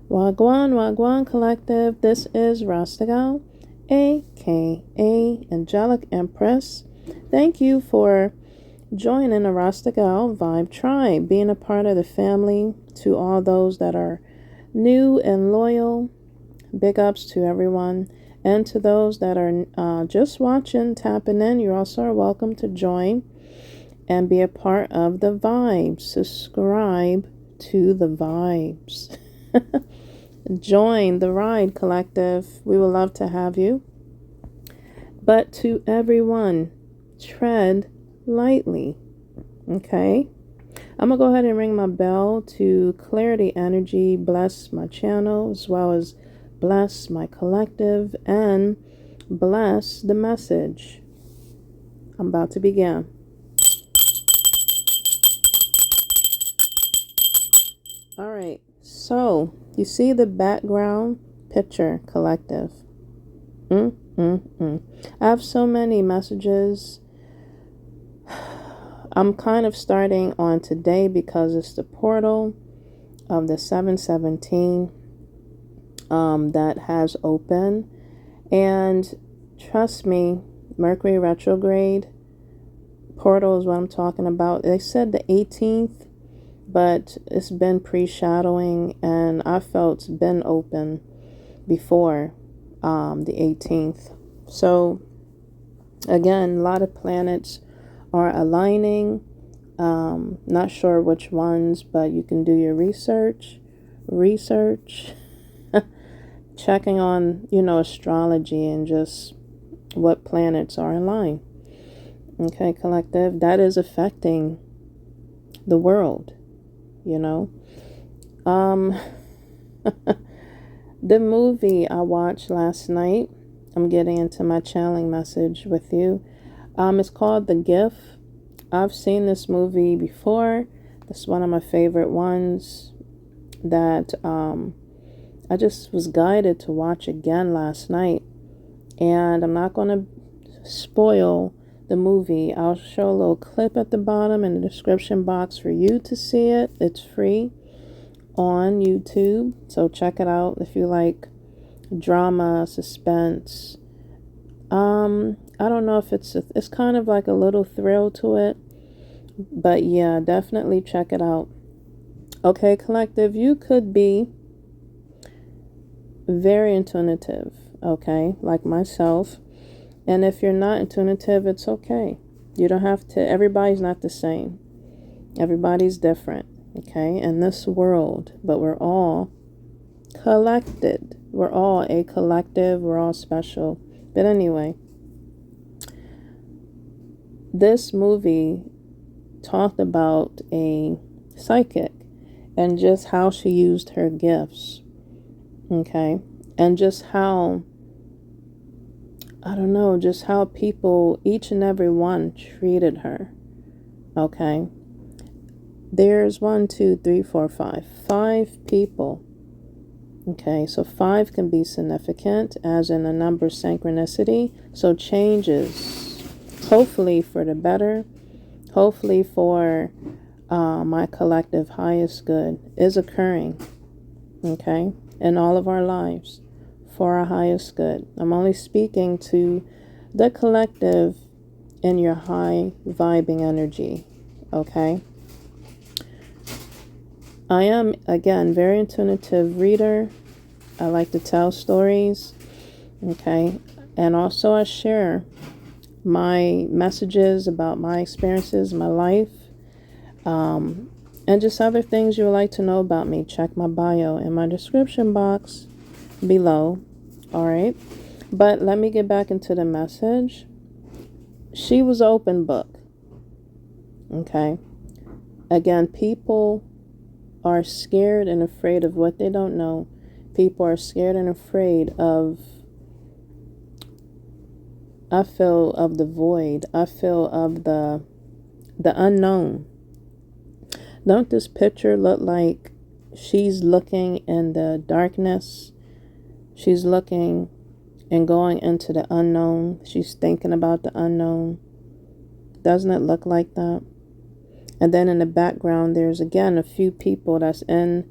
Wagwan, Wagwan Collective. This is Rasta Gal, aka Angelic Empress. Thank you for joining the Rasta Gal Vibe Tribe, being a part of the family. To all those that are new and loyal, big ups to everyone. And to those that are just watching, tapping in, you also are welcome to join and be a part of the vibes. Subscribe to the vibes. Join the ride, collective. We would love to have you. But to everyone, tread lightly. Okay? I'm going to go ahead and ring my bell to clear the energy, bless my channel, as well as bless my collective, and bless the message. I'm about to begin. All right. So, you see the background picture, collective. I have so many messages. I'm kind of starting on today because it's the portal of the 717 that has opened. And trust me, Mercury retrograde portal is what I'm talking about. They said the 18th. But it's been pre-shadowing, and I felt it's been open before the 18th. So, again, a lot of planets are aligning. Not sure which ones, but you can do your research. Checking on, astrology and just what planets are in line. Okay, collective. That is affecting the world. The movie I watched last night, I'm getting into my channeling message with you. It's called The Gift. I've seen this movie before. It's one of my favorite ones that I just was guided to watch again last night. And I'm not going to spoil the movie. I'll show a little clip at the bottom in the description box for you to see it. It's free on YouTube, so check it out if you like drama, suspense. I don't know if it's kind of like a little thrill to it, but yeah, definitely check it out. Okay, collective, you could be very intuitive, okay, like myself. And if you're not intuitive, it's okay. You don't have to, everybody's not the same. Everybody's different, okay, in this world. But we're all collected. We're all a collective. We're all special. But anyway, this movie talked about a psychic and just how she used her gifts, okay, and just how, I don't know, just how people, each and every one, treated her. Okay. There's 1, 2, 3, 4, 5. 5 people. Okay, so 5 can be significant, as in a number synchronicity. So changes, hopefully for the better, hopefully for my collective highest good, is occurring. Okay, in all of our lives. For our highest good. I'm only speaking to the collective in your high vibing energy. Okay. I am, again, very intuitive reader. I like to tell stories. Okay. And also I share my messages about my experiences, my life, and just other things you would like to know about me. Check my bio in my description box below. All right, but let me get back into the message. She was open book. Okay, again, people are scared and afraid of what they don't know. People are scared and afraid of, I feel, of the void. I feel of the unknown. Don't this picture look like she's looking in the darkness? She's looking and going into the unknown. She's thinking about the unknown. Doesn't it look like that? And then in the background, there's again a few people that's in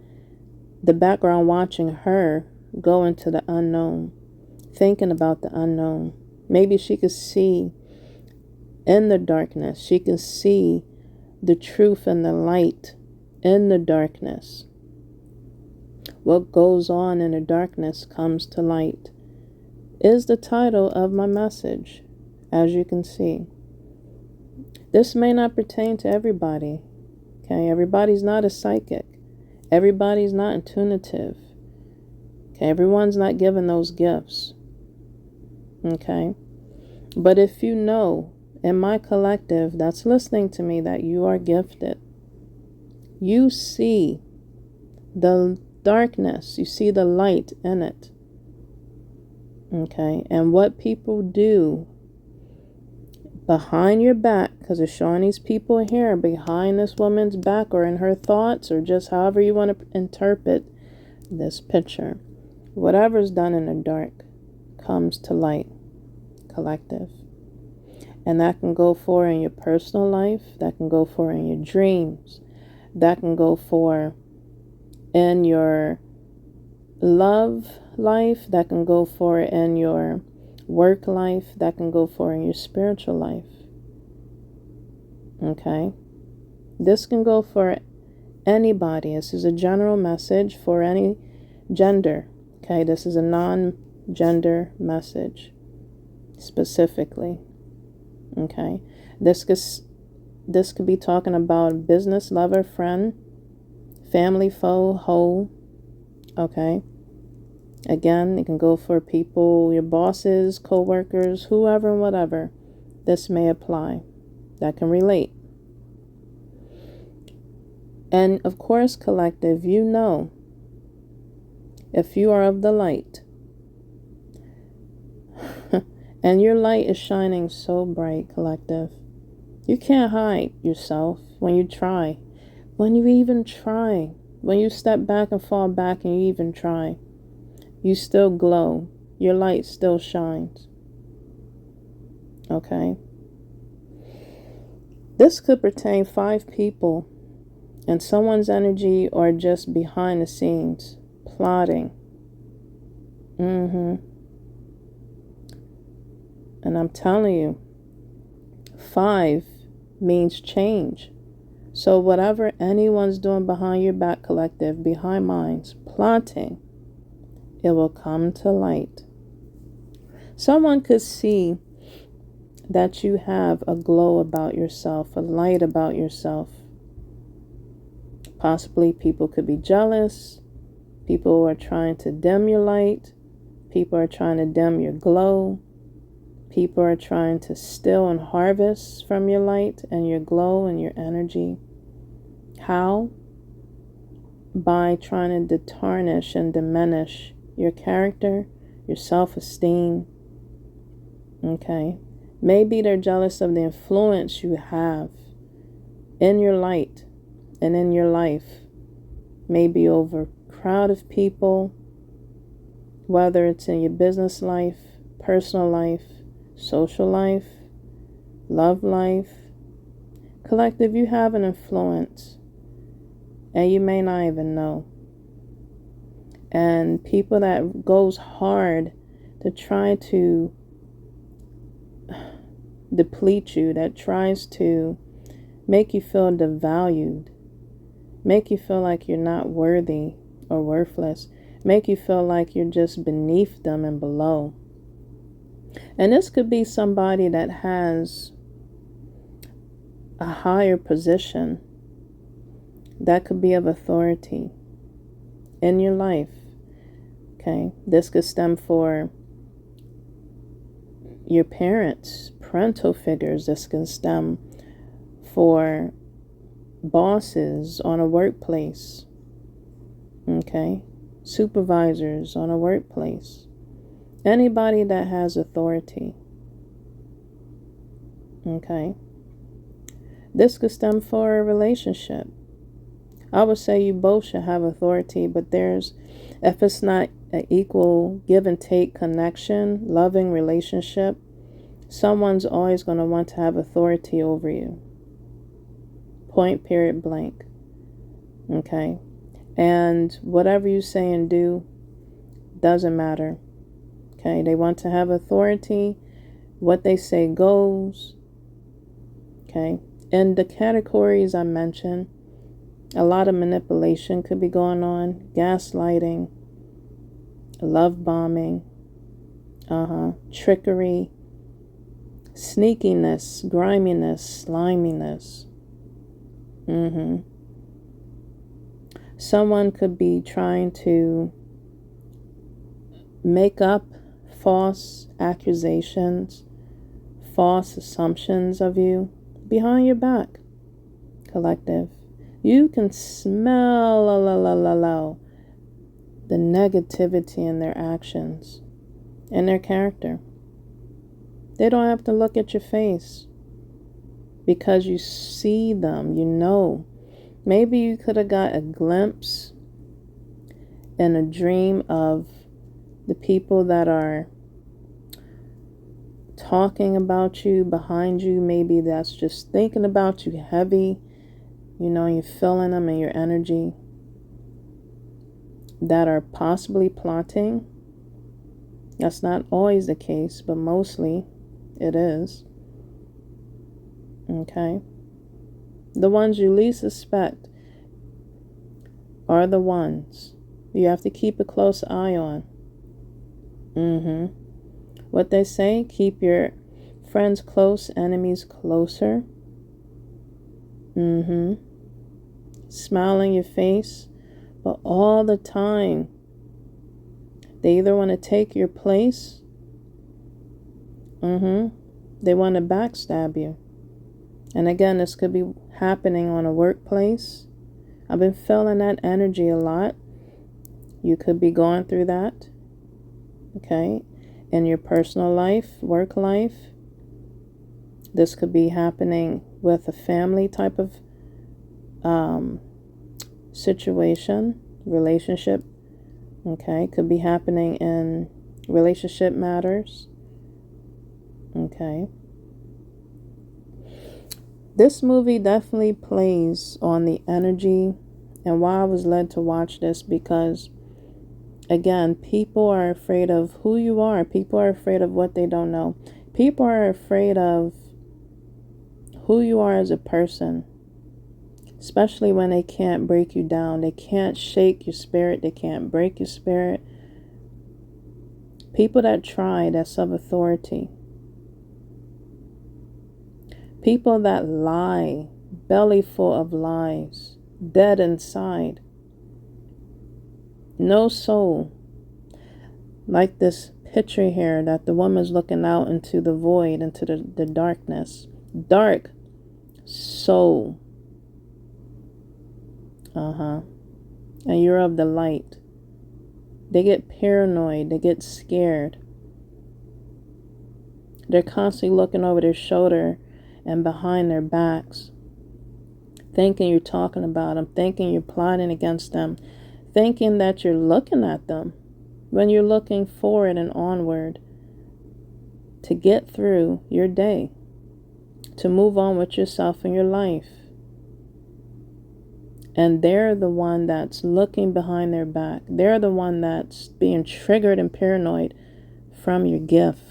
the background watching her go into the unknown, thinking about the unknown. Maybe she could see in the darkness. She can see the truth and the light in the darkness. What goes on in the darkness comes to light is the title of my message, as you can see. This may not pertain to everybody. Okay, everybody's not a psychic. Everybody's not intunitive. Okay, everyone's not given those gifts. Okay, but if you know in my collective that's listening to me that you are gifted, you see the darkness, you see the light in it. Okay, and what people do behind your back, because it's showing these people here behind this woman's back or in her thoughts or just however you want to interpret this picture. Whatever's done in the dark comes to light, collective. And that can go for in your personal life, that can go for in your dreams, that can go for in your love life, that can go for in your work life, that can go for in your spiritual life. Okay, this can go for anybody. This is a general message for any gender. Okay, this is a non-gender message specifically. Okay, this could be talking about business, lover, friend, family, foe, hoe. Okay, again, it can go for people, your bosses, co-workers, whoever and whatever this may apply that can relate. And of course, collective, you know, if you are of the light and your light is shining so bright, collective, you can't hide yourself when you try. When you even try, when you step back and fall back and you even try, you still glow. Your light still shines. Okay? This could pertain 5 people and someone's energy or just behind the scenes plotting. And I'm telling you, 5 means change. So whatever anyone's doing behind your back, collective, behind mine's, plotting, it will come to light. Someone could see that you have a glow about yourself, a light about yourself. Possibly people could be jealous. People are trying to dim your light. People are trying to dim your glow. People are trying to steal and harvest from your light and your glow and your energy. How? By trying to tarnish and diminish your character, your self-esteem. Okay? Maybe they're jealous of the influence you have in your light and in your life. Maybe over a crowd of people, whether it's in your business life, personal life, social life, love life. Collective, you have an influence and you may not even know. And people that goes hard to try to deplete you, that tries to make you feel devalued, make you feel like you're not worthy or worthless, make you feel like you're just beneath them and below. And this could be somebody that has a higher position, that could be of authority in your life. Okay, this could stem for your parents, parental figures. This can stem for bosses on a workplace. Okay, supervisors on a workplace. Anybody that has authority. Okay, this could stem for a relationship. I would say you both should have authority, but if it's not an equal give and take connection, loving relationship, someone's always going to want to have authority over you. Point, period, blank. Okay? And whatever you say and do doesn't matter. Okay, they want to have authority. What they say goes. Okay, in the categories I mentioned, a lot of manipulation could be going on, gaslighting, love bombing, trickery, sneakiness, griminess, sliminess. Someone could be trying to make up false accusations, false assumptions of you behind your back, collective. You can smell the negativity in their actions and their character. They don't have to look at your face because you see them, you know. Maybe you could have got a glimpse in a dream of the people that are talking about you behind you. Maybe that's just thinking about you heavy. You know, you're feeling them in your energy, that are possibly plotting. That's not always the case, but mostly it is. Okay? The ones you least suspect are the ones you have to keep a close eye on. What they say, keep your friends close, enemies closer. Smile in your face, but all the time they either want to take your place, they want to backstab you. And again, this could be happening on a workplace. I've been feeling that energy a lot. You could be going through that, okay? In your personal life, work life. This could be happening with a family type of situation, relationship, okay? Could be happening in relationship matters, okay? This movie definitely plays on the energy, and why I was led to watch this, because again, people are afraid of who you are. People are afraid of what they don't know. People are afraid of who you are as a person, especially when they can't break you down. They can't shake your spirit. They can't break your spirit. People that try, that's of authority. People that lie, belly full of lies, dead inside. No soul. Like this picture here that the woman's looking out into the void, into the darkness. Dark soul. And you're of the light. They get paranoid. They get scared. They're constantly looking over their shoulder and behind their backs, thinking you're talking about them, thinking you're plotting against them, thinking that you're looking at them when you're looking forward and onward to get through your day, to move on with yourself and your life. And they're the one that's looking behind their back. They're the one that's being triggered and paranoid from your gift,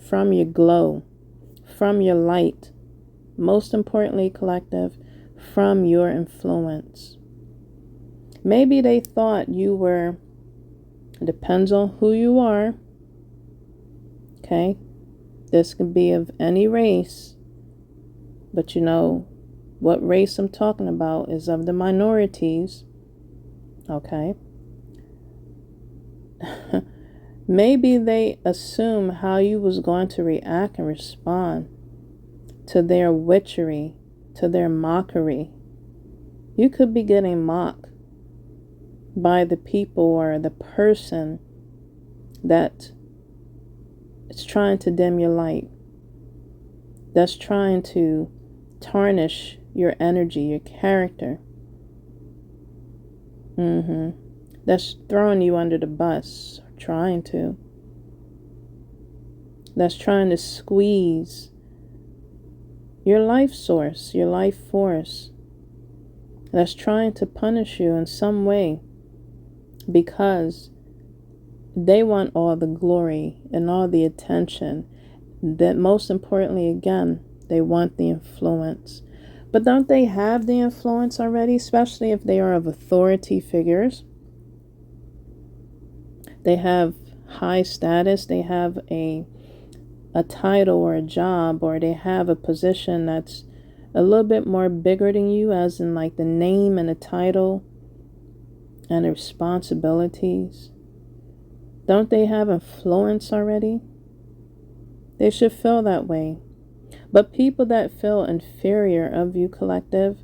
from your glow, from your light. Most importantly, collective, from your influence. Maybe they thought you were, depends on who you are, okay? This could be of any race, but you know what race I'm talking about is of the minorities, okay? Maybe they assume how you was going to react and respond to their witchery, to their mockery. You could be getting mocked by the people or the person that is trying to dim your light, that's trying to tarnish your energy, your character. That's throwing you under the bus, or trying to. That's trying to squeeze your life source, your life force, that's trying to punish you in some way because they want all the glory and all the attention. That most importantly, again, they want the influence. But don't they have the influence already, especially if they are of authority figures? They have high status, they have a title or a job, or they have a position that's a little bit more bigger than you, as in like the name and the title and the responsibilities. Don't they have influence already? They should feel that way. But people that feel inferior of you, collective,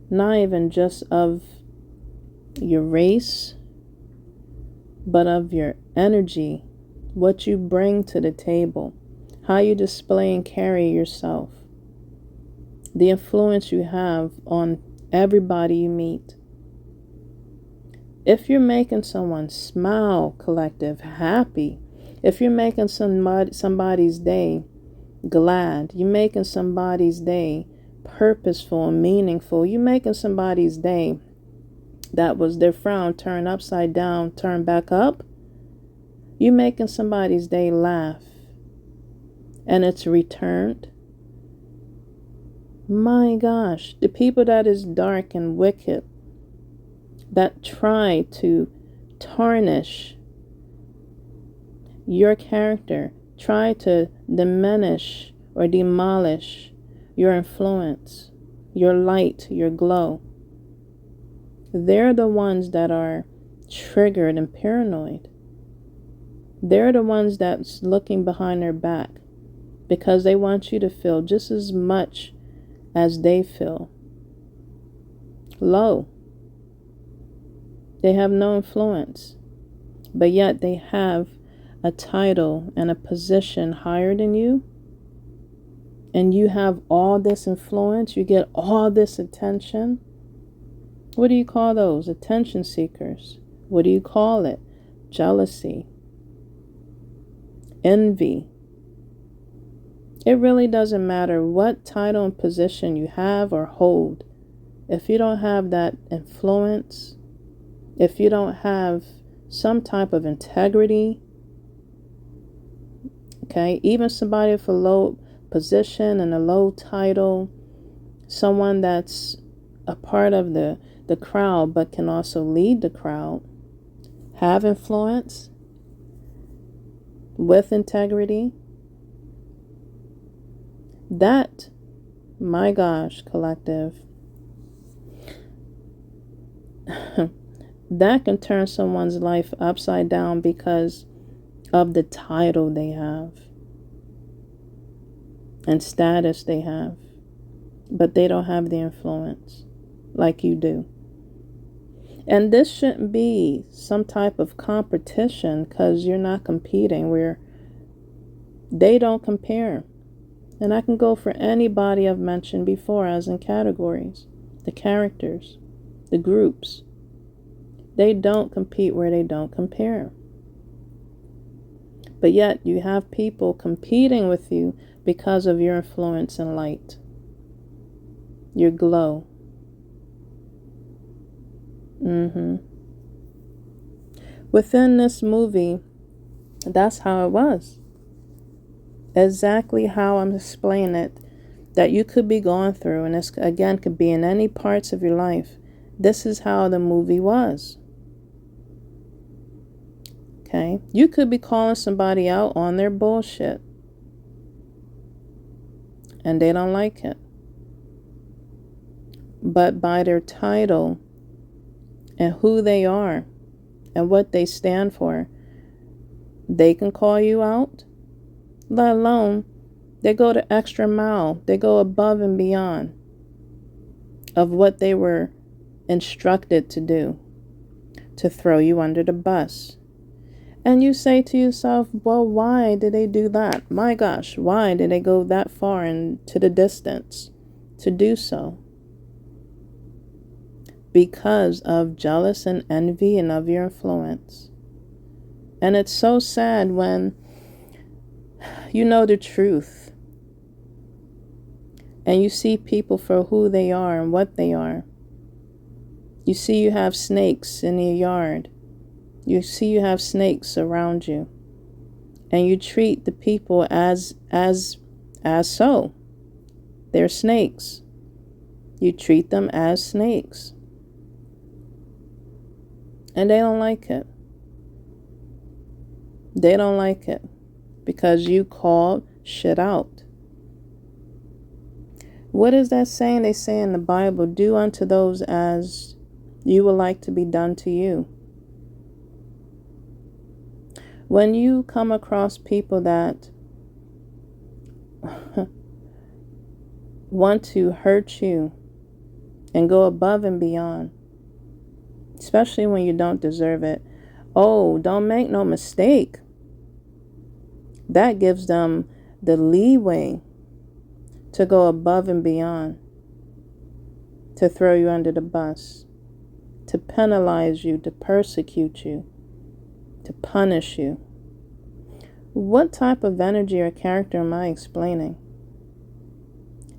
not even just of your race, but of your energy, what you bring to the table, how you display and carry yourself, the influence you have on everybody you meet. If you're making someone smile, collective, happy, if you're making somebody's day glad, you're making somebody's day purposeful and meaningful, you're making somebody's day that was their frown turned upside down, turned back up, you're making somebody's day laugh and it's returned. My gosh, the people that is dark and wicked, that try to tarnish your character, try to diminish or demolish your influence, your light, your glow. They're the ones that are triggered and paranoid. They're the ones that's looking behind their back because they want you to feel just as much as they feel low. They have no influence, but yet they have a title and a position higher than you, and you have all this influence, you get all this attention. What do you call those? Attention seekers. What do you call it? Jealousy, envy. It really doesn't matter what title and position you have or hold. If you don't have that influence, if you don't have some type of integrity, okay, even somebody with a low position and a low title, someone that's a part of the crowd but can also lead the crowd, have influence with integrity, that, my gosh, collective, that can turn someone's life upside down because of the title they have and status they have, but they don't have the influence like you do. And this shouldn't be some type of competition because you're not competing, where they don't compare. And I can go for anybody I've mentioned before as in categories, the characters, the groups. They don't compete where they don't compare. But yet you have people competing with you because of your influence and light, your glow. Within this movie, that's how it was. Exactly how I'm explaining it, that you could be going through, and this again could be in any parts of your life. This is how the movie was. Okay? You could be calling somebody out on their bullshit, and they don't like it. But by their title and who they are and what they stand for, they can call you out. Let alone, they go the extra mile. They go above and beyond of what they were instructed to do, to throw you under the bus. And you say to yourself, well, why did they do that? My gosh, why did they go that far into the distance to do so? Because of jealous and envy and of your influence. And it's so sad when you know the truth and you see people for who they are and what they are, You see you have snakes in your yard. You see you have snakes around you. And you treat the people as so. They're snakes. You treat them as snakes. And they don't like it. They don't like it because you called shit out. What is that saying? They say in the Bible, do unto those as you would like to be done to you. When you come across people that want to hurt you and go above and beyond, especially when you don't deserve it, oh, don't make no mistake. That gives them the leeway to go above and beyond, to throw you under the bus, to penalize you, to persecute you, to punish you. What type of energy or character am I explaining?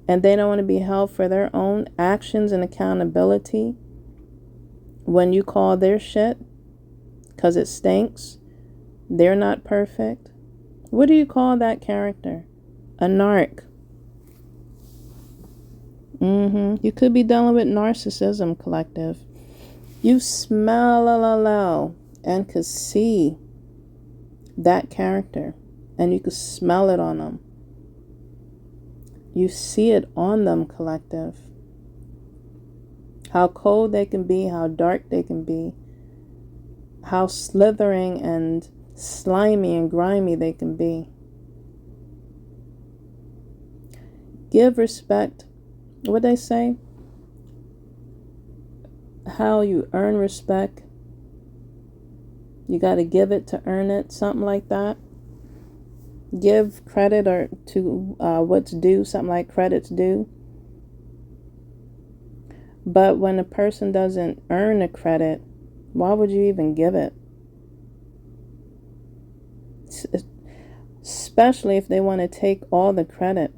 And they don't want to be held for their own actions and accountability when you call their shit because it stinks. They're not perfect. What do you call that character? A narc. You could be dealing with narcissism, collective. You smell and could see that character, and you could smell it on them. You see it on them, collective. How cold they can be, how dark they can be, how slithering and slimy and grimy they can be. Give respect. What they say? How you earn respect. You got to give it to earn it. Something like that. Give credit or to what's due. Something like credit's due. But when a person doesn't earn a credit, why would you even give it? Especially if they want to take all the credit.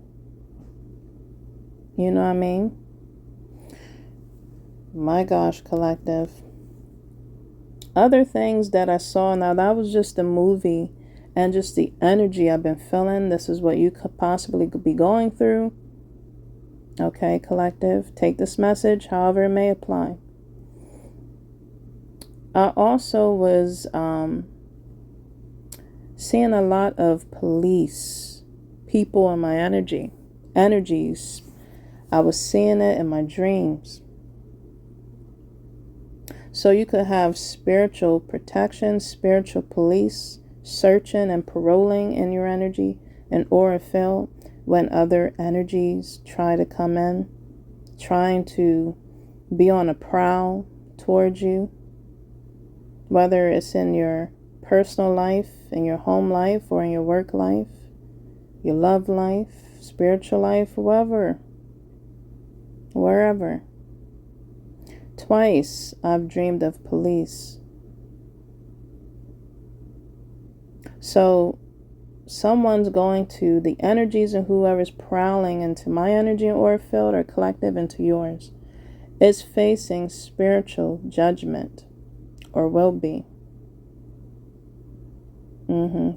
You know what I mean? My gosh, collective. Other things that I saw, now that was just a movie and just the energy I've been feeling. This is what you could possibly be going through. Okay, collective. Take this message however it may apply. I also was seeing a lot of police people in my energies. I was seeing it in my dreams. So you could have spiritual protection, spiritual police searching and paroling in your energy, an aura field when other energies try to come in, trying to be on a prowl towards you, whether it's in your personal life, in your home life, or in your work life, your love life, spiritual life, wherever. Twice I've dreamed of police. So someone's going to, the energies of whoever's prowling into my energy or field or collective into yours is facing spiritual judgment or will be.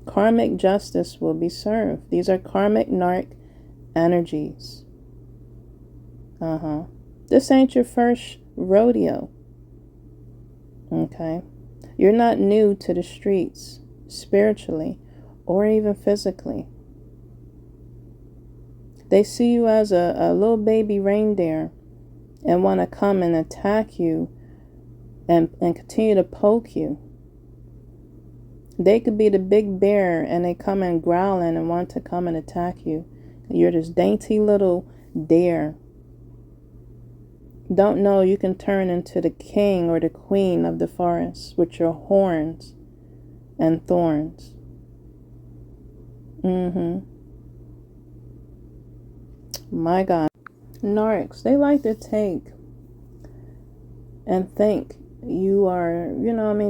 Karmic justice will be served. These are karmic narc energies. This ain't your first rodeo. Okay? You're not new to the streets, spiritually or even physically. They see you as a little baby reindeer and want to come and attack you and continue to poke you. They could be the big bear and they come and growling and want to come and attack you. You're this dainty little deer. Don't know you can turn into the king or the queen of the forest with your horns and thorns. My God. Narcs, they like to take and think you are,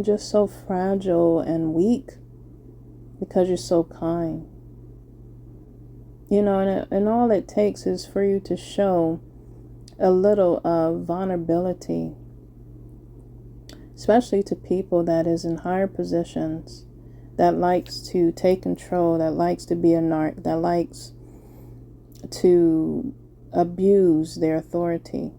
just so fragile and weak because you're so kind. And all it takes is for you to show a little of vulnerability especially to people that is in higher positions, that likes to take control, that likes to be a narc, that likes to abuse their authority.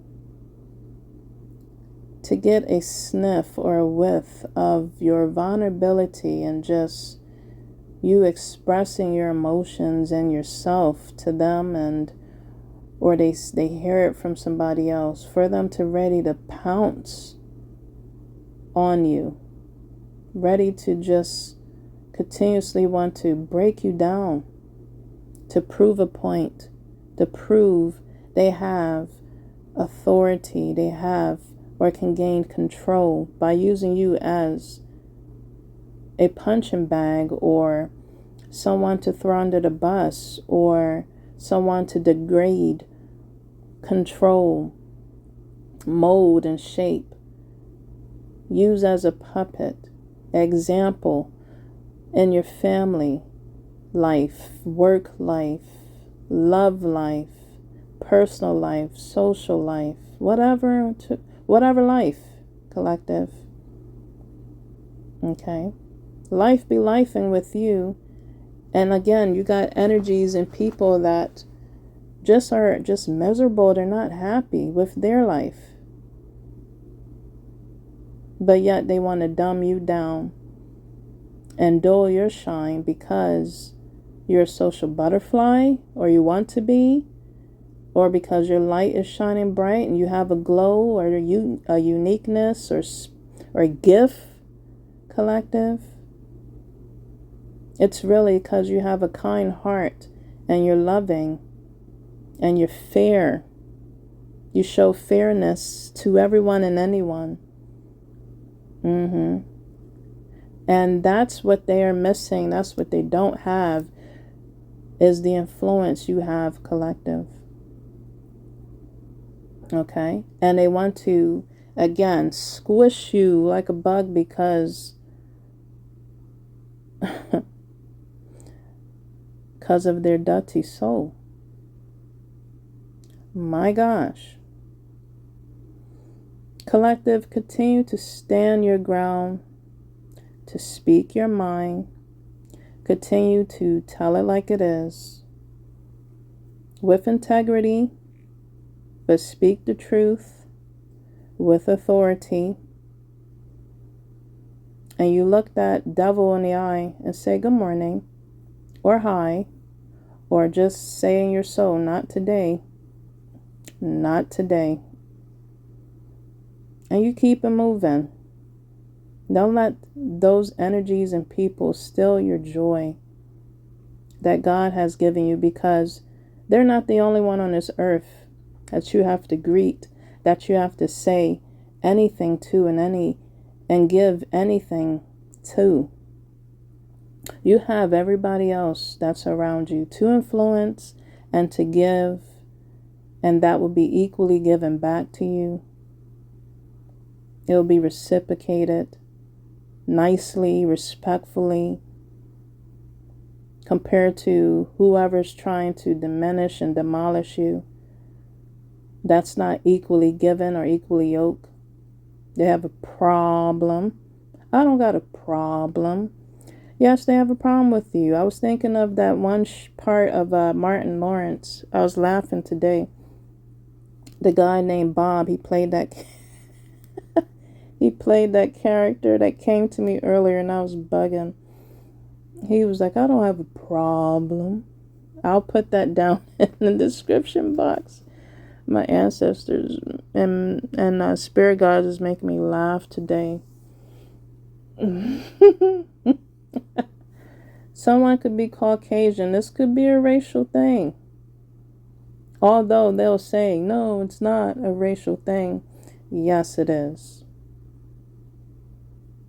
To get a sniff or a whiff of your vulnerability and just you expressing your emotions and yourself to them, and or they hear it from somebody else, for them to ready to pounce on you, ready to just continuously want to break you down, to prove a point, to prove they have authority, they have or can gain control by using you as a punching bag, or someone to throw under the bus, or someone to degrade, control, mold, and shape. Use as a puppet, example in your family life, work life, love life, personal life, social life, whatever life, collective. Okay? Life be lifing with you. And again, you got energies and people that are just miserable. They're not happy with their life. But yet they want to dumb you down and dull your shine because you're a social butterfly, or you want to be, or because your light is shining bright and you have a glow or a uniqueness or a gift, collective. It's really because you have a kind heart and you're loving and you're fair. You show fairness to everyone and anyone. And that's what they are missing. That's what they don't have, is the influence you have, collective. Okay? And they want to, again, squish you like a bug because of their dirty soul. My gosh. Collective, continue to stand your ground, to speak your mind, continue to tell it like it is, with integrity, but speak the truth with authority. And you look that devil in the eye and say good morning, or hi, or just say in your soul, not today, not today. And you keep it moving. Don't let those energies and people steal your joy that God has given you, because they're not the only one on this earth that you have to greet, that you have to say anything to and give anything to. You have everybody else that's around you to influence and to give, and that will be equally given back to you. It will be reciprocated nicely, respectfully, compared to whoever's trying to diminish and demolish you. That's not equally given or equally yoked. They have a problem. I don't got a problem. Yes, they have a problem with you. I was thinking of that one part of Martin Lawrence. I was laughing today. The guy named Bob, he played that character that came to me earlier, and I was bugging. He was like, I don't have a problem. I'll put that down in the description box. My ancestors and spirit guides is making me laugh today. Someone could be Caucasian. This could be a racial thing. Although they'll say, no, it's not a racial thing. Yes, it is.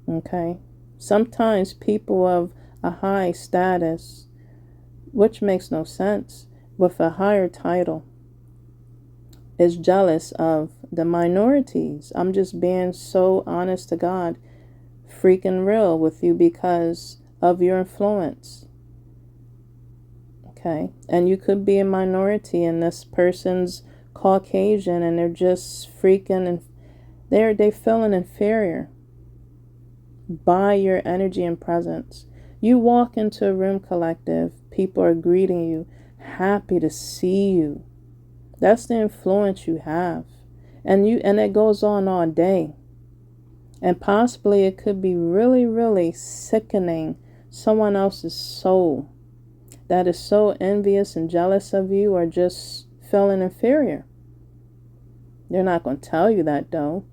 Okay? Sometimes people of a high status, which makes no sense, with a higher title, is jealous of the minorities. I'm just being so honest to God, freaking real with you, because of your influence. Okay? And you could be a minority and this person's Caucasian and they're just freaking, and they're feeling inferior. by your energy and presence. You walk into a room, collective, people are greeting you, happy to see you. That's the influence you have. And it goes on all day. And possibly it could be really, really sickening someone else's soul that is so envious and jealous of you or just feeling inferior. They're not going to tell you that though.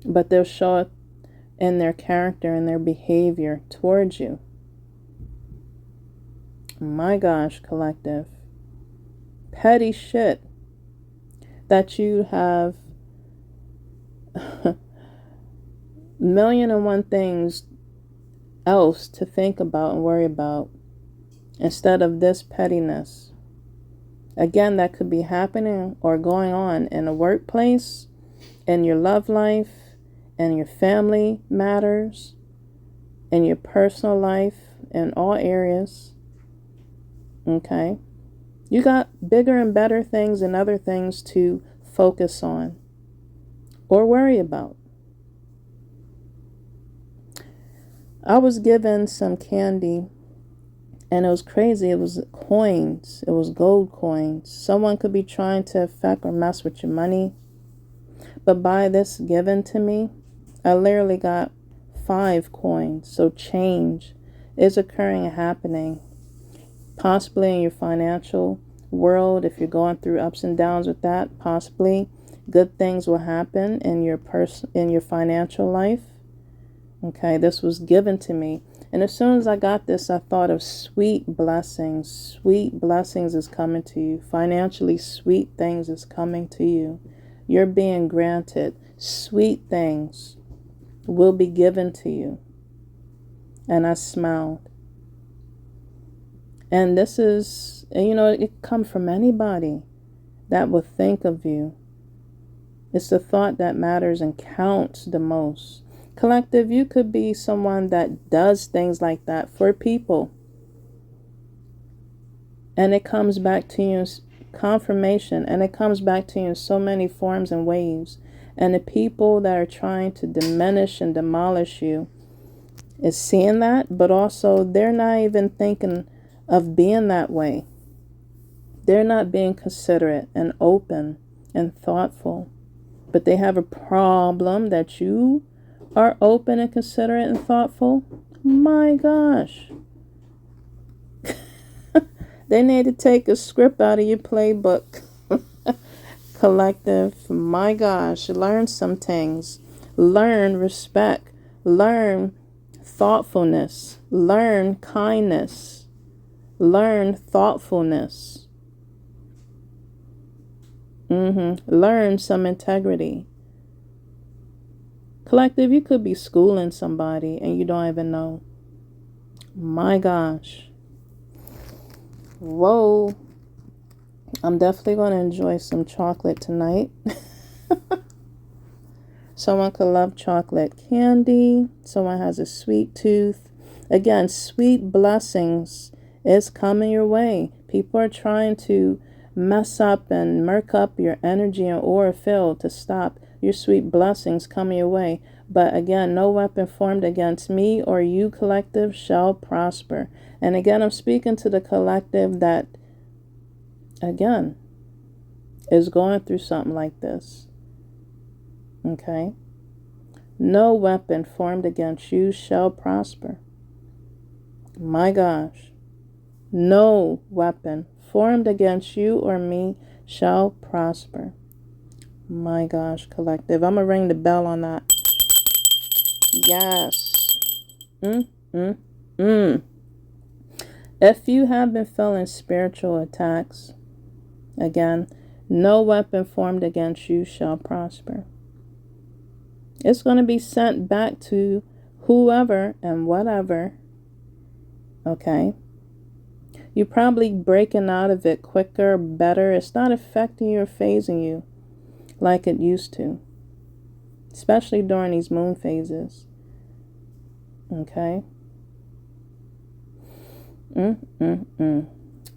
But they'll show it in their character and their behavior towards you. My gosh, collective. Petty shit that you have million and one things else to think about and worry about instead of this pettiness. Again, that could be happening or going on in a workplace, in your love life, in your family matters, in your personal life, in all areas. Okay? You got bigger and better things and other things to focus on or worry about. I was given some candy and it was crazy. It was coins. It was gold coins. Someone could be trying to affect or mess with your money. But by this given to me, I literally got 5 coins. So change is occurring and happening. Possibly in your financial world, if you're going through ups and downs with that, possibly good things will happen in your financial life. Okay, this was given to me. And as soon as I got this, I thought of sweet blessings. Sweet blessings is coming to you. Financially, sweet things is coming to you. You're being granted. Sweet things will be given to you. And I smiled. And this is, it can come from anybody that will think of you. It's the thought that matters and counts the most. Collective, you could be someone that does things like that for people. And it comes back to you as confirmation. And it comes back to you in so many forms and ways. And the people that are trying to diminish and demolish you is seeing that. But also, they're not even thinking of being that way. They're not being considerate and open and thoughtful. But they have a problem that you are open and considerate and thoughtful. My gosh. They need to take a script out of your playbook. Collective, my gosh, learn some things. Learn respect. Learn thoughtfulness. Learn kindness. Learn thoughtfulness. Learn some integrity. Collective, you could be schooling somebody and you don't even know. My gosh. Whoa. I'm definitely going to enjoy some chocolate tonight. Someone could love chocolate candy. Someone has a sweet tooth. Again, sweet blessings is coming your way. People are trying to mess up and murk up your energy and aura field to stop your sweet blessings coming your way. But again, no weapon formed against me or you, collective, shall prosper. And again, I'm speaking to the collective that, again, is going through something like this. Okay? No weapon formed against you shall prosper. My gosh. No weapon formed against you or me shall prosper. My gosh, collective. I'm going to ring the bell on that. Yes. If you have been feeling spiritual attacks, again, no weapon formed against you shall prosper. It's going to be sent back to whoever and whatever. Okay? You're probably breaking out of it quicker, better. It's not affecting you or phasing you like it used to. Especially during these moon phases. Okay?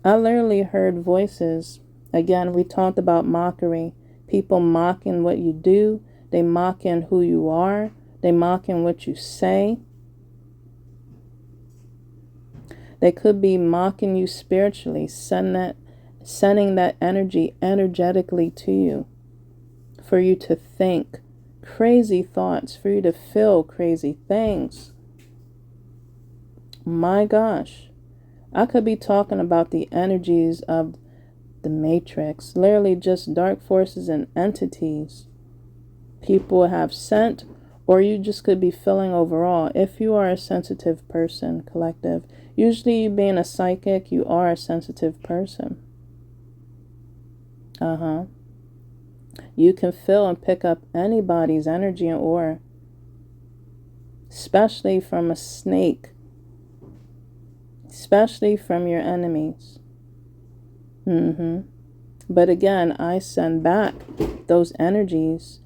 I literally heard voices. Again, we talked about mockery. People mocking what you do. They mocking who you are. They mocking what you say. They could be mocking you spiritually, sending that energy energetically to you, for you to think crazy thoughts, for you to feel crazy things. My gosh, I could be talking about the energies of the matrix, literally just dark forces and entities people have sent, or you just could be feeling overall. If you are a sensitive person, collective, usually you being a psychic, you are a sensitive person. You can feel and pick up anybody's energy and aura, especially from a snake, especially from your enemies. But again, I send back those energies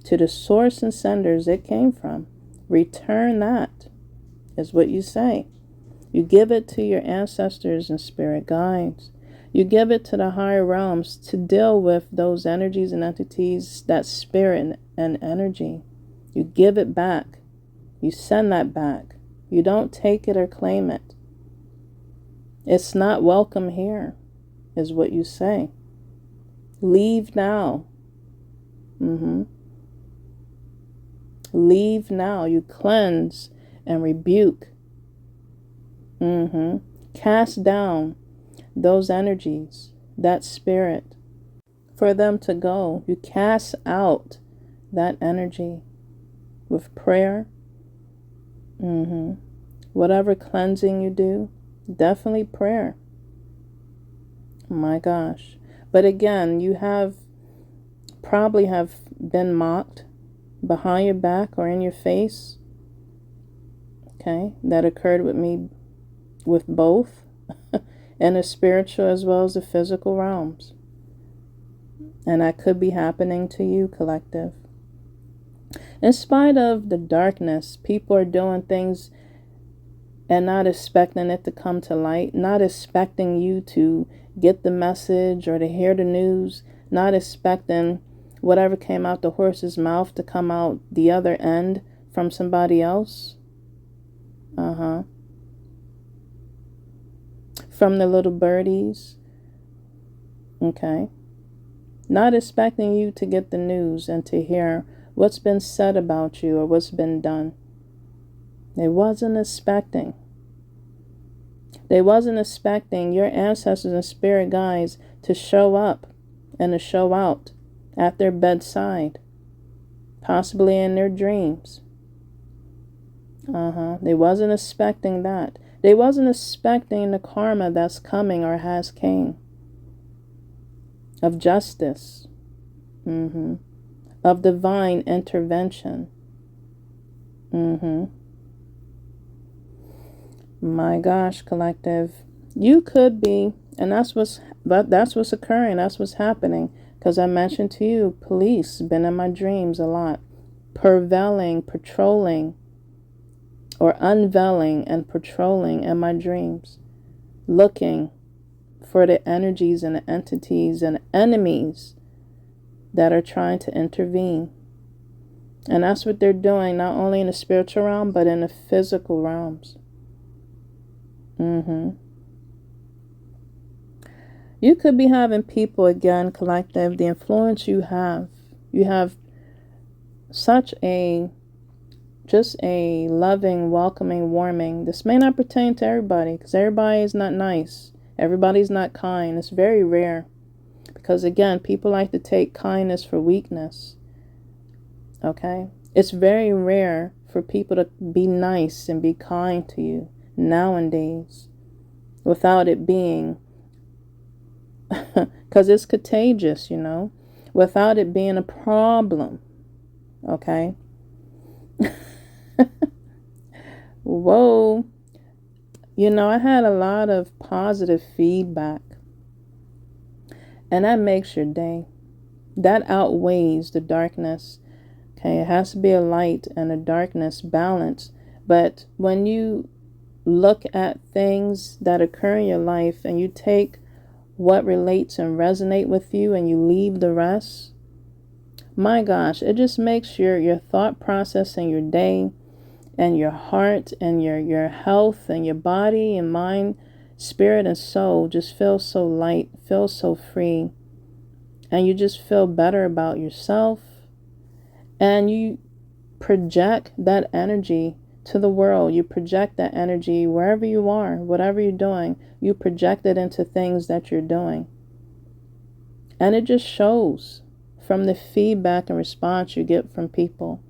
to the source and senders it came from. Return that, is what you say. You give it to your ancestors and spirit guides. You give it to the higher realms to deal with those energies and entities, that spirit and energy. You give it back. You send that back. You don't take it or claim it. It's not welcome here, is what you say. Leave now. Leave now. You cleanse and rebuke. Cast down those energies, that spirit, for them to go. You cast out that energy with prayer. Whatever cleansing you do, definitely prayer. My gosh. But again, you probably have been mocked behind your back or in your face. Okay, that occurred with me, with both, in the spiritual as well as the physical realms. And that could be happening to you, collective. In spite of the darkness, people are doing things and not expecting it to come to light, not expecting you to get the message or to hear the news, not expecting whatever came out the horse's mouth to come out the other end from somebody else. From the little birdies. Okay. Not expecting you to get the news and to hear what's been said about you or what's been done. They wasn't expecting. They wasn't expecting your ancestors and spirit guides to show up and to show out at their bedside, possibly in their dreams. They wasn't expecting that. They wasn't expecting the karma that's coming or has came. Of justice. Of divine intervention. My gosh, collective. You could be, and that's what's occurring, that's what's happening. Because I mentioned to you, police been in my dreams a lot. Patrolling, or unveiling and patrolling in my dreams. Looking for the energies and the entities and enemies that are trying to intervene. And that's what they're doing, not only in the spiritual realm, but in the physical realms. You could be having people, again, collective, the influence you have such just a loving, welcoming, warming. This may not pertain to everybody, because everybody is not nice. Everybody's not kind. It's very rare. Because again, people like to take kindness for weakness. Okay? It's very rare for people to be nice and be kind to you nowadays, without it being, because it's contagious, without it being a problem. Okay? Whoa. I had a lot of positive feedback, and that makes your day. That outweighs the darkness. Okay, it has to be a light and a darkness balance. But when you look at things that occur in your life and you take what relates and resonate with you and you leave the rest, My gosh, it just makes your thought process and your day and your heart and your health and your body and mind, spirit and soul just feel so light, feel so free. And you just feel better about yourself. And you project that energy to the world. You project that energy wherever you are, whatever you're doing. You project it into things that you're doing. And it just shows from the feedback and response you get from people.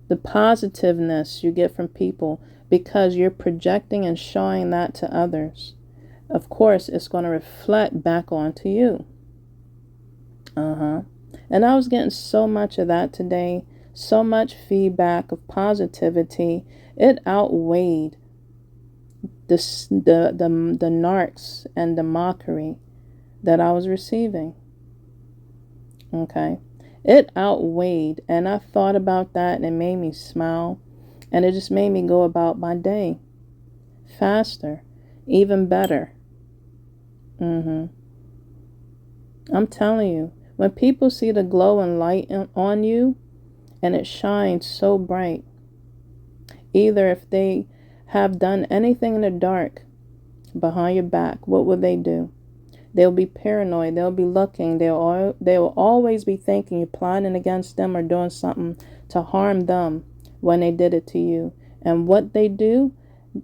The positiveness you get from people because you're projecting and showing that to others. Of course, it's going to reflect back onto you. And I was getting so much of that today, so much feedback of positivity. It outweighed the narcs and the mockery that I was receiving. Okay, it outweighed, and I thought about that, and it made me smile, and it just made me go about my day faster, even better. I'm telling you. When people see the glow and light on you, and it shines so bright, either if they have done anything in the dark behind your back, what will they do? They'll be paranoid. They'll be looking. They will always be thinking you're plotting against them or doing something to harm them when they did it to you. And what they do,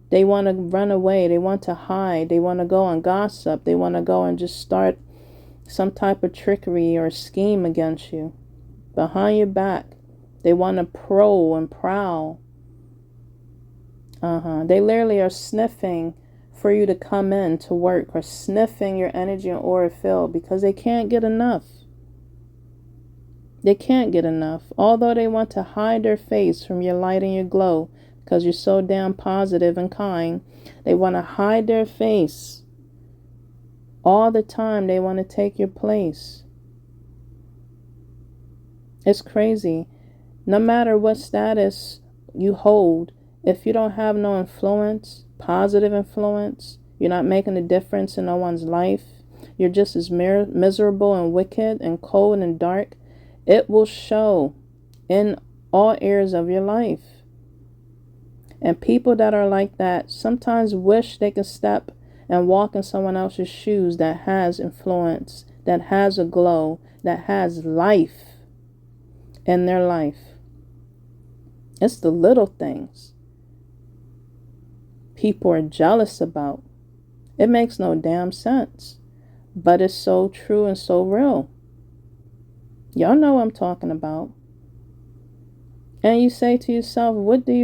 they want to run away. They want to hide. They want to go and gossip. They want to go and just start some type of trickery or scheme against you behind your back. They want to prowl and prowl. They literally are sniffing for you to come in to work, or sniffing your energy and aura field, because they can't get enough. They can't get enough. Although they want to hide their face from your light and your glow because you're so damn positive and kind, they want to hide their face. All the time they want to take your place. It's crazy. No matter what status you hold, if you don't have no influence, positive influence, you're not making a difference in no one's life, you're just as miserable and wicked and cold and dark, it will show in all areas of your life. And people that are like that sometimes wish they could step and walk in someone else's shoes that has influence, that has a glow, that has life in their life. It's the little things people are jealous about. It makes no damn sense, but it's so true and so real. Y'all know what I'm talking about. And you say to yourself, what do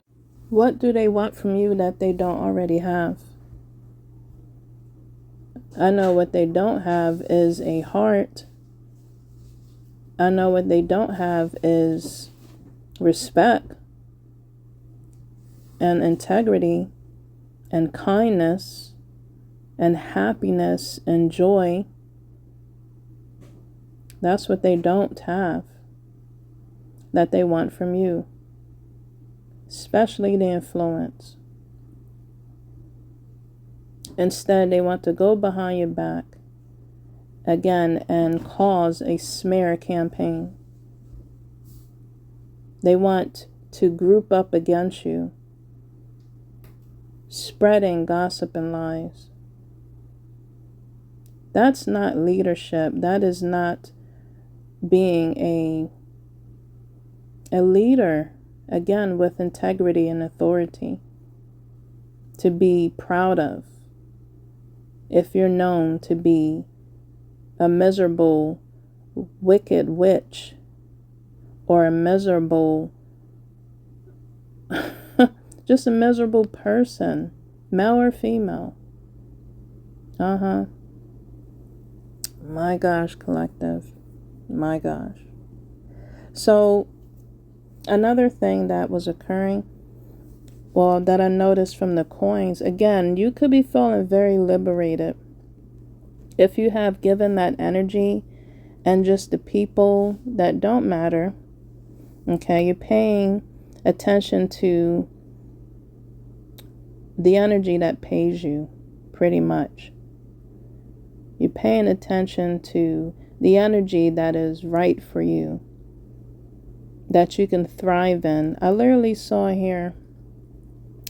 they want from you that they don't already have? I know what they don't have is a heart. I know what they don't have is respect and integrity and kindness and happiness and joy. That's what they don't have that they want from you, especially the influence. Instead, they want to go behind your back again and cause a smear campaign. They want to group up against you, spreading gossip and lies. That's not leadership. That is not being a leader, again, with integrity and authority to be proud of. If you're known to be a miserable, wicked witch, or a miserable, just a miserable person, male or female. My gosh, collective. My gosh. So, another thing that was occurring, well, that I noticed from the coins, again, you could be feeling very liberated if you have given that energy and just the people that don't matter. Okay, you're paying attention to the energy that pays you, pretty much. You're paying attention to the energy that is right for you. that you can thrive in. I literally saw here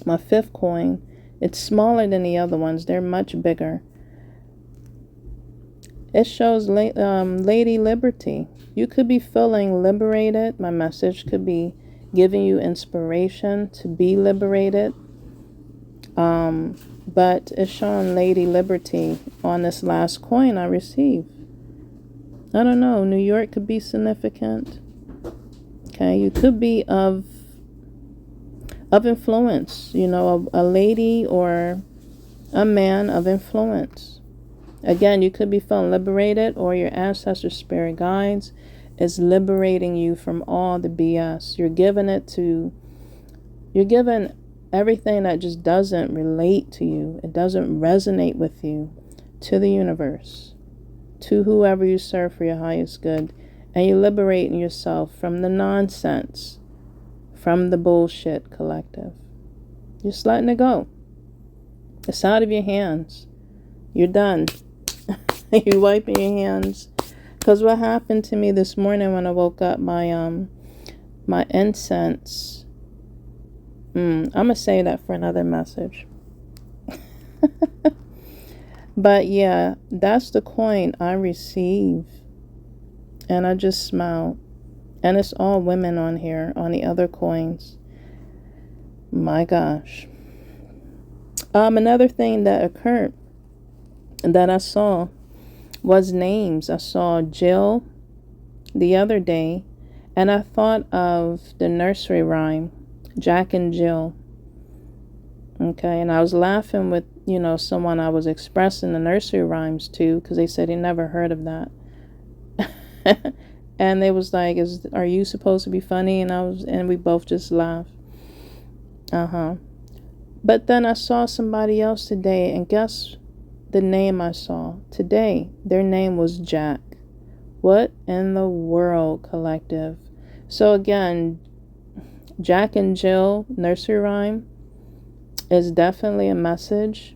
my 5th coin. It's smaller than the other ones. They're much bigger. It shows Lady Liberty. You could be feeling liberated. My message could be giving you inspiration to be liberated. But it's showing Lady Liberty on this last coin I received. I don't know. New York could be significant. Okay, you could be of influence. You know, a lady or a man of influence. Again, you could be feeling liberated, or your ancestor spirit guides is liberating you from all the BS. You're giving everything that just doesn't relate to you. It doesn't resonate with you, to the universe, to whoever you serve for your highest good. And you're liberating yourself from the nonsense, from the bullshit, collective. Just letting it go. It's out of your hands. You're done. You're wiping your hands. Because what happened to me this morning when I woke up, my incense, I'm going to say that for another message. But yeah, that's the coin I receive. And I just smile. And it's all women on here, on the other coins. My gosh. Another thing that occurred that I saw was names. I saw Jill the other day, and I thought of the nursery rhyme, Jack and Jill. Okay, and I was laughing with, someone I was expressing the nursery rhymes to, because they said he never heard of that. And they was like, are you supposed to be funny? And we both just laughed. But then I saw somebody else today, and guess the name I saw today? Their name was Jack. What in the world, collective? So again, Jack and Jill nursery rhyme is definitely a message.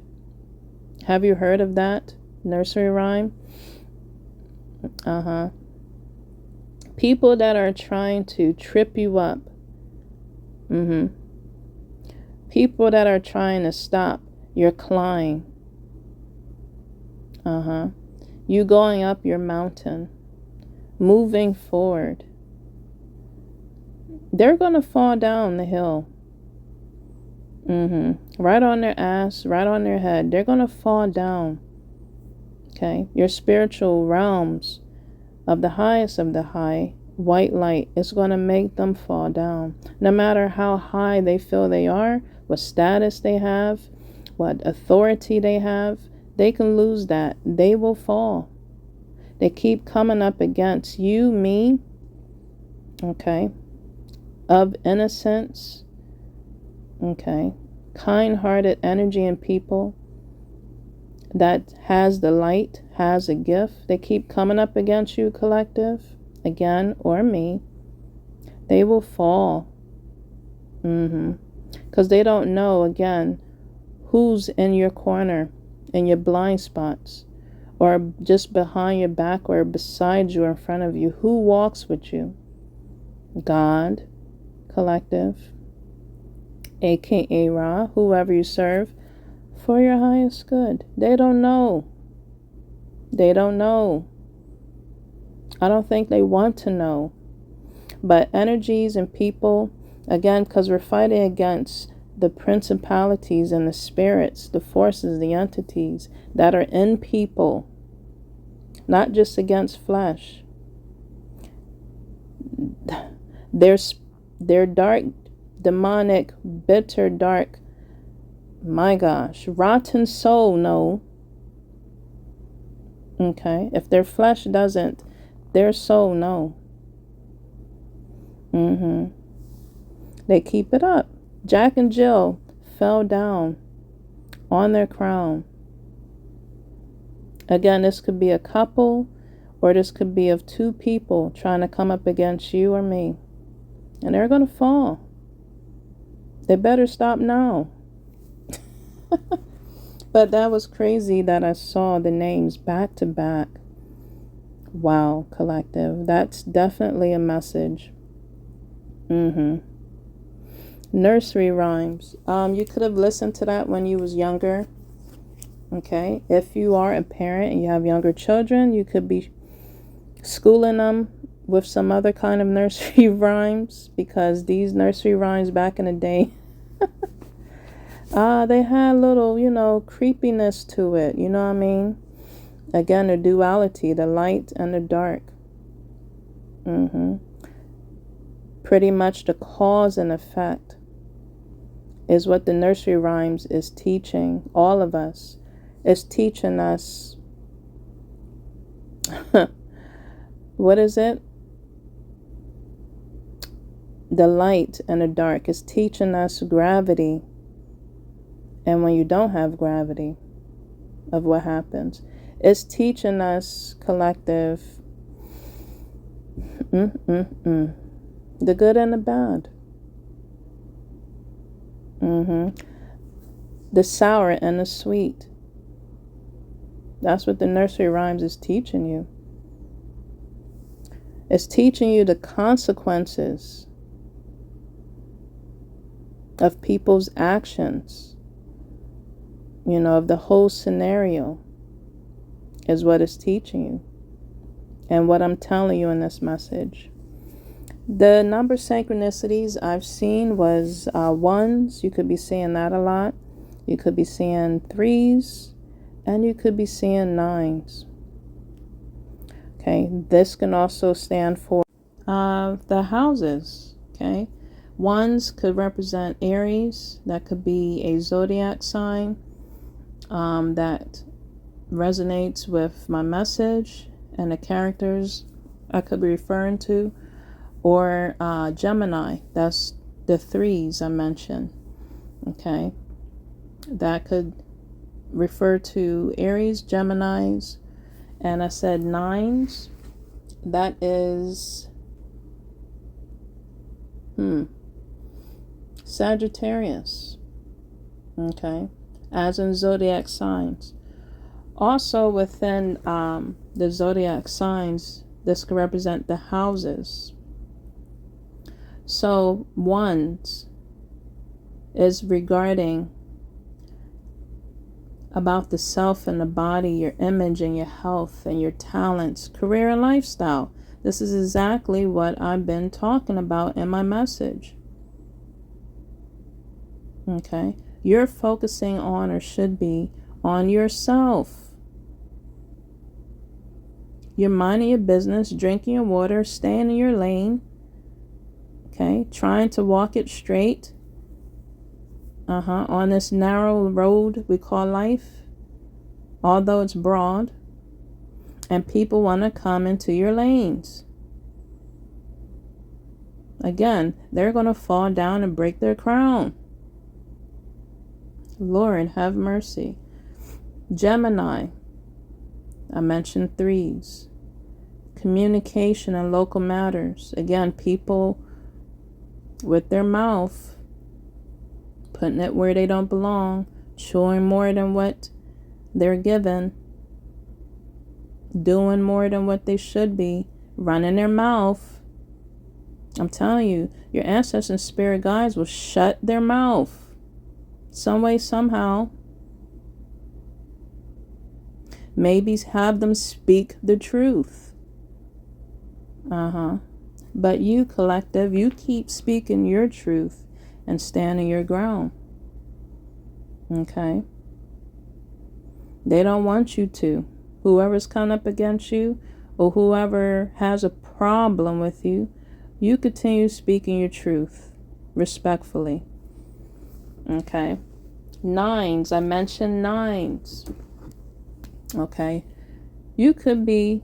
Have you heard of that nursery rhyme? People that are trying to trip you up. People that are trying to stop your climb. You going up your mountain, moving forward. They're going to fall down the hill. Right on their ass, right on their head. They're going to fall down. Okay? Your spiritual realms of the highest of the high, white light, is going to make them fall down. No matter how high they feel they are, what status they have, what authority they have, they can lose that. They will fall. They keep coming up against you, me, okay, of innocence, okay, kind-hearted energy and people that has the light, has a gift. They keep coming up against you, collective, again, or me. They will fall. Because they don't know, again, who's in your corner, in your blind spots, or just behind your back, or beside you, or in front of you. Who walks with you? God, collective, aka Ra, whoever you serve, for your highest good. They don't know. They don't know. I don't think they want to know. But energies and people, again, because we're fighting against the principalities and the spirits, the forces, the entities that are in people, not just against flesh. They're dark, demonic, bitter, dark, my gosh, rotten soul, no. Okay, if their flesh doesn't, their soul, no. They keep it up. Jack and Jill fell down on their crown. Again, this could be a couple, or this could be of two people trying to come up against you or me. And they're going to fall. They better stop now. But that was crazy that I saw the names back to back. Wow, collective. That's definitely a message. Nursery rhymes. You could have listened to that when you was younger. Okay. If you are a parent and you have younger children, you could be schooling them with some other kind of nursery rhymes, because these nursery rhymes back in the day, they had little, creepiness to it. You know what I mean? Again, the duality, the light and the dark. Pretty much the cause and effect is what the nursery rhymes is teaching all of us. It's teaching us, what is it? The light and the dark is teaching us gravity. And when you don't have gravity, of what happens. It's teaching us collective, the good and the bad. The sour and the sweet. That's what the nursery rhymes is teaching you. It's teaching you the consequences of people's actions. Of the whole scenario is what it's teaching you. And what I'm telling you in this message. The number synchronicities I've seen was ones. You could be seeing that a lot. You could be seeing threes. And you could be seeing nines. Okay. This can also stand for the houses. Okay. Ones could represent Aries. That could be a zodiac sign. That resonates with my message and the characters I could be referring to. Or Gemini, that's the threes I mentioned. Okay, that could refer to Aries, Geminis, and I said nines. That is Sagittarius. Okay, as in zodiac signs. Also within the zodiac signs, this could represent the houses. So ones is regarding about the self and the body, your image and your health and your talents, career and lifestyle. This is exactly what I've been talking about in my message. Okay, you're focusing on, or should be, on yourself. You're minding your business, drinking your water, staying in your lane. Okay, trying to walk it straight. On this narrow road we call life, although it's broad. And people want to come into your lanes. Again, they're going to fall down and break their crown. Lord, have mercy. Gemini, I mentioned threes. Communication and local matters. Again, people with their mouth, putting it where they don't belong, chewing more than what they're given, doing more than what they should be, running their mouth. I'm telling you, your ancestors and spirit guides will shut their mouth some way, somehow. Maybe have them speak the truth. But you, collective, you keep speaking your truth and standing your ground. Okay? They don't want you to. Whoever's coming up against you, or whoever has a problem with you, you continue speaking your truth respectfully. Okay? Nines, I mentioned nines. Okay? You could be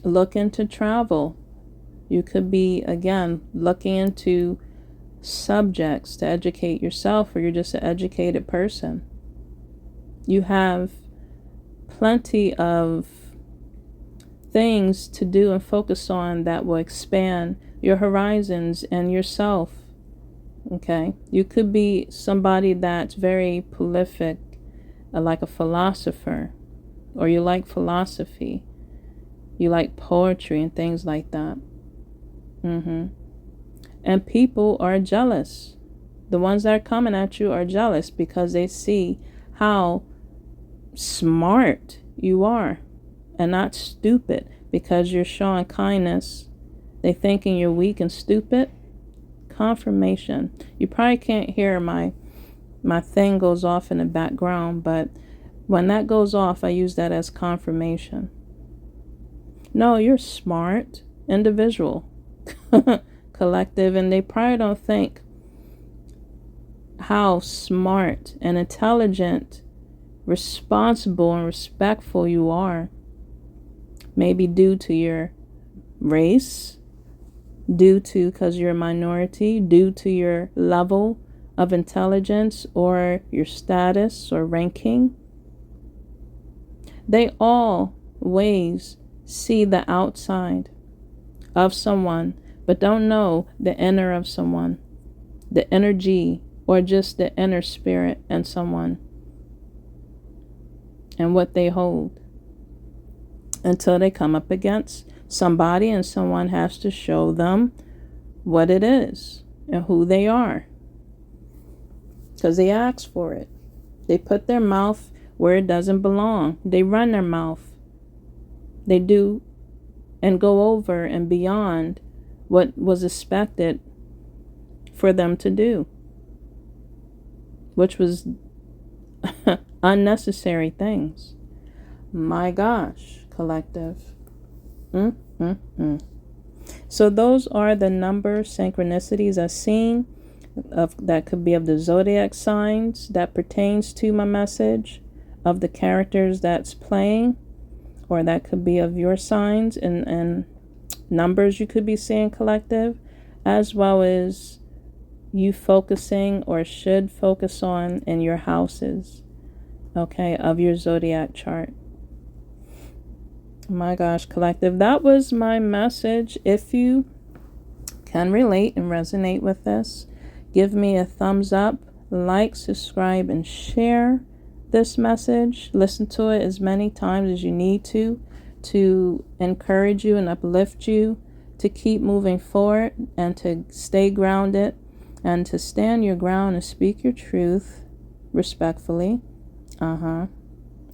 looking to travel. You could be, again, looking into subjects to educate yourself, or you're just an educated person. You have plenty of things to do and focus on that will expand your horizons and yourself. Okay? You could be somebody that's very prolific, like a philosopher, or you like philosophy. You like poetry and things like that. And people are jealous. The ones that are coming at you are jealous because they see how smart you are and not stupid, because you're showing kindness. They thinking you're weak and stupid. Confirmation. You probably can't hear my thing goes off in the background, but when that goes off, I use that as confirmation. No, you're smart individual, collective, and they probably don't think how smart and intelligent, responsible and respectful you are. Maybe due to your race, due to because you're a minority, due to your level of intelligence or your status or ranking. They always see the outside of someone, but don't know the inner of someone, the energy, or just the inner spirit in someone and what they hold, until they come up against somebody and someone has to show them what it is and who they are, because they ask for it. They put their mouth where it doesn't belong. They run their mouth. They do and go over and beyond what was expected for them to do, which was unnecessary things. My gosh, collective. So those are the number synchronicities I've seen that could be of the zodiac signs that pertains to my message, of the characters that's playing, or that could be of your signs and numbers you could be seeing, collective, as well as you focusing or should focus on in your houses, okay, of your zodiac chart. My gosh, collective, that was my message. If you can relate and resonate with this, give me a thumbs up, like, subscribe, and share this message. Listen to it as many times as you need to encourage you and uplift you to keep moving forward and to stay grounded and to stand your ground and speak your truth respectfully.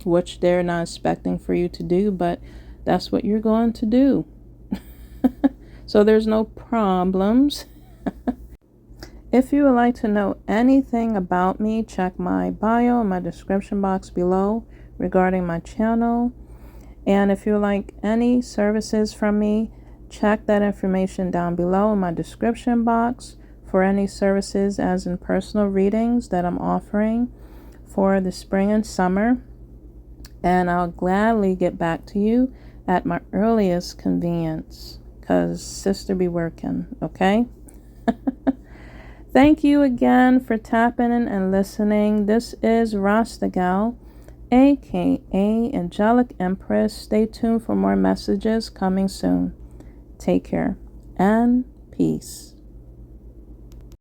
Which they're not expecting for you to do, but that's what you're going to do. So there's no problems. If you would like to know anything about me, check my bio in my description box below regarding my channel. And if you would like any services from me, check that information down below in my description box for any services as in personal readings that I'm offering for the spring and summer. And I'll gladly get back to you at my earliest convenience, because sister be working, okay? Thank you again for tapping in and listening. This is Rasta Gal, aka Angelic Empress. Stay tuned for more messages coming soon. Take care and peace.